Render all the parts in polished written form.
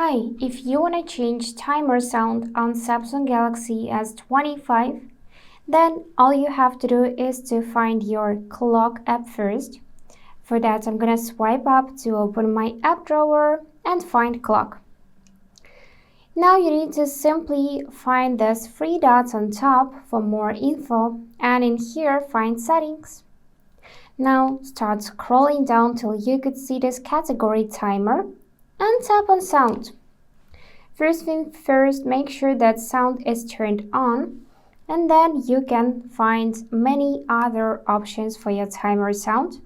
Hi, if you want to change timer sound on Samsung Galaxy S25, then all you have to do is to find your clock app first. For that, I'm gonna swipe up to open my app drawer and find clock. Now you need to simply find these three dots on top for more info, and in here find settings. Now start scrolling down till you could see this category timer and tap on sound. First thing first, make sure that sound is turned on, and then you can find many other options for your timer sound.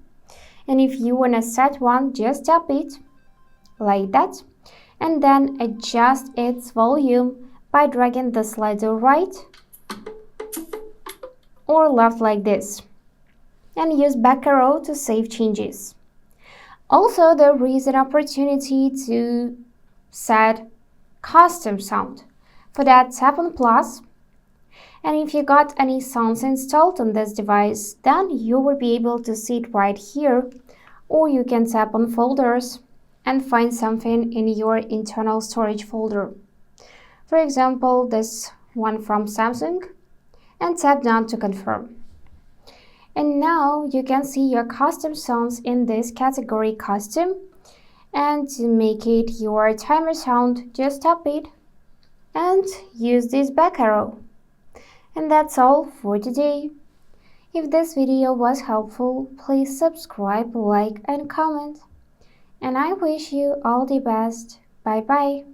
And if you want to set one, just tap it like that, and then adjust its volume by dragging the slider right or left like this, and use back arrow to save changes. Also, there is an opportunity to set custom sound. For that, tap on plus, and if you got any sounds installed on this device, then you will be able to see it right here, or you can tap on folders and find something in your internal storage folder. For example, this one from Samsung, and tap down to confirm. And now you can see your custom sounds in this category custom. And to make it your timer sound, just tap it and use this back arrow. And that's all for today. If this video was helpful, please subscribe, like and comment. And I wish you all the best. Bye bye.